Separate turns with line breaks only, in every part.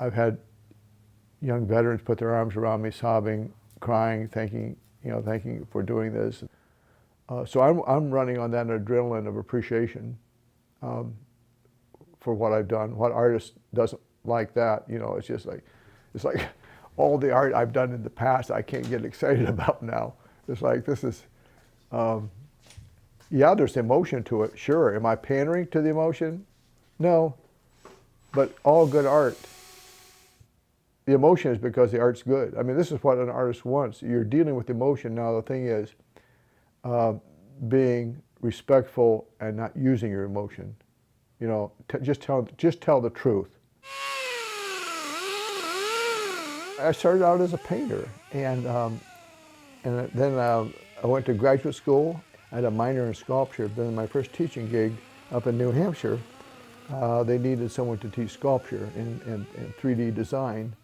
I've had young veterans put their arms around me, sobbing, crying, thanking you for doing this. So I'm running on that adrenaline of appreciation for what I've done. What artist doesn't like that? It's just like, it's like all the art I've done in the past I can't get excited about now. It's like this is, yeah, there's emotion to it, sure. Am I pandering to the emotion? No, but all good art, the emotion is because the art's good. I mean, this is what an artist wants. You're dealing with emotion. Now the thing is, being respectful and not using your emotion. Just tell the truth. I started out as a painter, and then I went to graduate school. I had a minor in sculpture. Then my first teaching gig up in New Hampshire, they needed someone to teach sculpture and 3D design.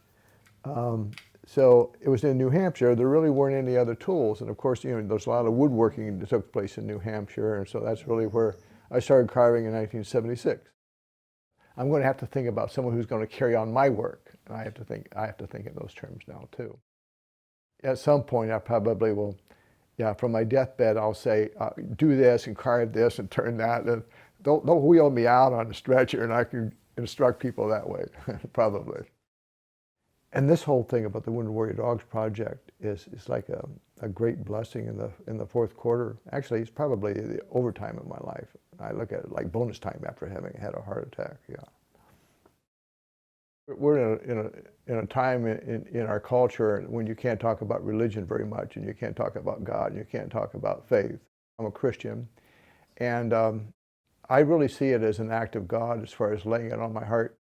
So it was in New Hampshire. There really weren't any other tools, and of course, there's a lot of woodworking that took place in New Hampshire, and so that's really where I started carving in 1976. I'm going to have to think about someone who's going to carry on my work, and I have to think in those terms now too. At some point, I probably will, from my deathbed, I'll say, do this and carve this and turn that, and don't wheel me out on a stretcher, and I can instruct people that way, probably. And this whole thing about the Wounded Warrior Dogs project is like a great blessing in the fourth quarter. Actually, it's probably the overtime of my life. I look at it like bonus time after having had a heart attack. Yeah. We're in a time in our culture when you can't talk about religion very much, and you can't talk about God, and you can't talk about faith. I'm a Christian, and I really see it as an act of God as far as laying it on my heart.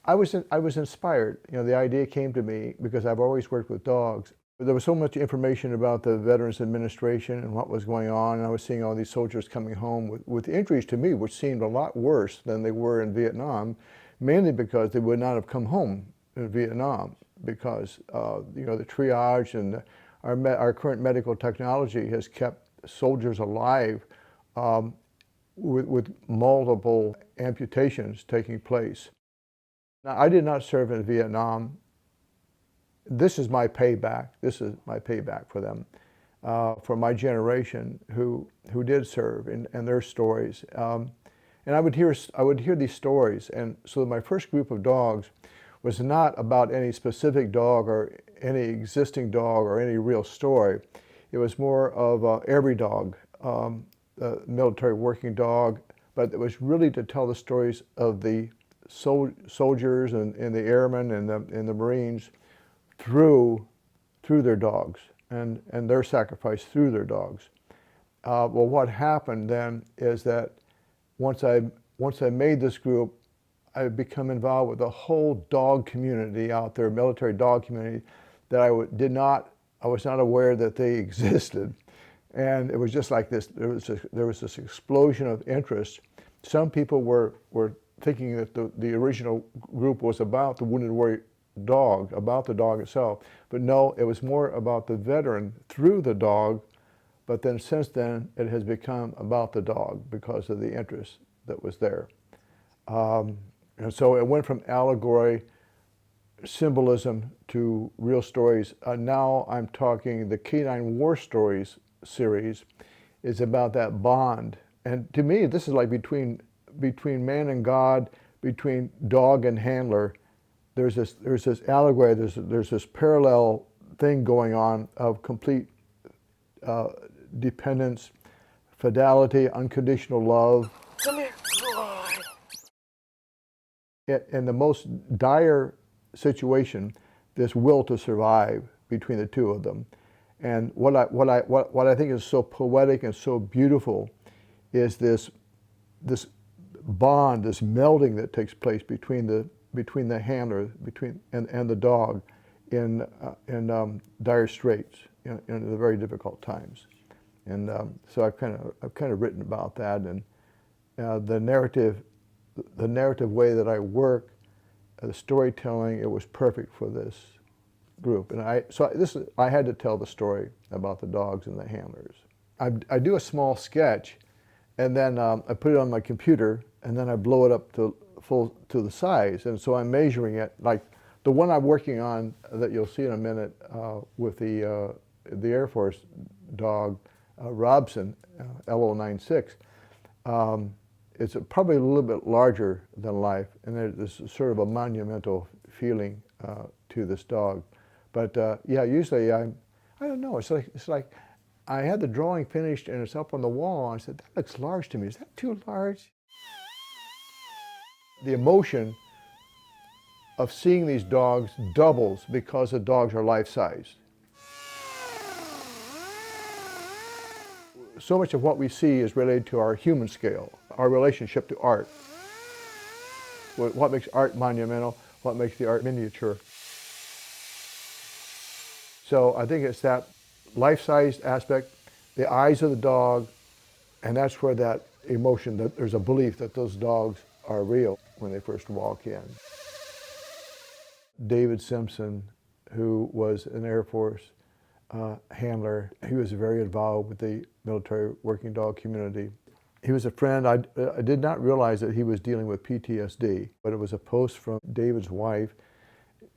I was inspired. The idea came to me because I've always worked with dogs. There was so much information about the Veterans Administration and what was going on, and I was seeing all these soldiers coming home with injuries to me, which seemed a lot worse than they were in Vietnam, mainly because they would not have come home in Vietnam because the triage and our current medical technology has kept soldiers alive with multiple amputations taking place. Now, I did not serve in Vietnam. This is my payback. This is my payback for them, for my generation who did serve and their stories. And I would hear these stories. And so my first group of dogs was not about any specific dog or any existing dog or any real story. It was more of every dog, the military working dog, but it was really to tell the stories of the soldiers and the airmen and the Marines through their dogs and their sacrifice through their dogs. Well, what happened then is that once I made this group, I become involved with the whole dog community out there, military dog community, that I was not aware that they existed. And it was just like this. There was this explosion of interest. Some people were thinking that the original group was about the Wounded Warrior dog, about the dog itself. But no, it was more about the veteran through the dog. But then since then, it has become about the dog because of the interest that was there. And so it went from allegory, symbolism, to real stories. Now I'm talking the Canine War Stories series is about that bond. And to me, this is like between man and God, between dog and handler. There's this allegory, there's this parallel thing going on of complete dependence, fidelity, unconditional love.
Come here.
In the most dire situation, this will to survive between the two of them. And what I think is so poetic and so beautiful is this bond, this melding that takes place between the handler and the dog in dire straits, in the very difficult times. And so I've kind of written about that, and the narrative way that I work, the storytelling, it was perfect for this group. And I had to tell the story about the dogs and the handlers. I do a small sketch, and then I put it on my computer, and then I blow it up to the size. And so I'm measuring it like The one I'm working on that you'll see in a minute with the Air Force dog, Robson, LO96, it's probably a little bit larger than life, and there's sort of a monumental feeling to this dog. But yeah, usually I don't know, it's like I had the drawing finished and it's up on the wall, and I said, that looks large to me. Is that too large? The emotion of seeing these dogs doubles because the dogs are life-size. So much of what we see is related to our human scale, our relationship to art. What makes art monumental, what makes the art miniature. So I think it's that life-sized aspect, the eyes of the dog, and that's where that emotion, that there's a belief that those dogs are real when they first walk in. David Simpson, who was an Air Force handler, he was very involved with the military working dog community. He was a friend. I did not realize that he was dealing with PTSD, but it was a post from David's wife.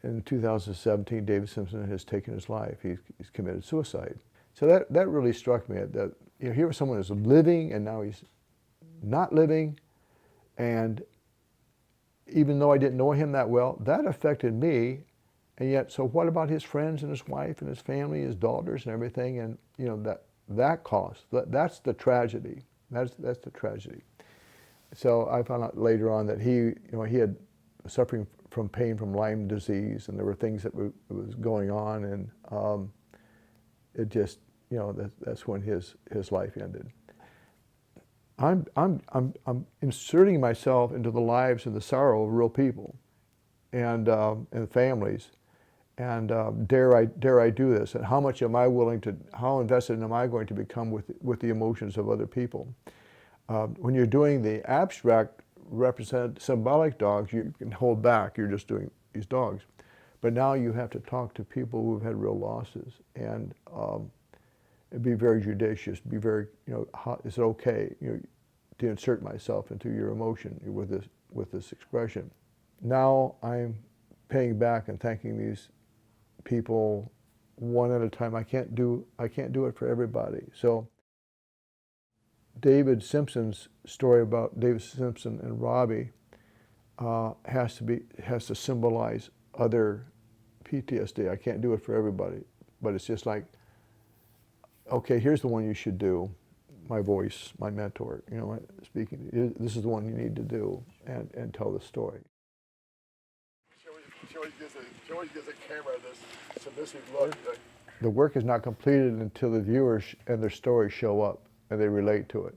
In 2017, David Simpson has taken his life. He's committed suicide. So that really struck me, that here was someone who's living and now he's not living, and even though I didn't know him that well, that affected me. And yet, so what about his friends and his wife and his family, his daughters and everything? And that cost, that's the tragedy. That's the tragedy. So I found out later on that he had suffering from pain from Lyme disease, and there were things that was going on, and it just, that's when his life ended. I'm inserting myself into the lives and the sorrow of real people, and families, and dare I do this? And how much am I willing to? How invested am I going to become with the emotions of other people? When you're doing the abstract, symbolic dogs, you can hold back. You're just doing these dogs, but now you have to talk to people who've had real losses, and be very judicious. Be very, is it okay, to insert myself into your emotion with this expression? Now I'm paying back and thanking these people one at a time. I can't do it for everybody. So David Simpson's story about David Simpson and Robbie has to symbolize other PTSD. I can't do it for everybody, but it's just like, okay, here's the one you should do. My voice, my mentor, speaking. This is the one you need to do and tell the story. She always gives a camera this submissive look. The work is not completed until the viewers and their stories show up and they relate to it.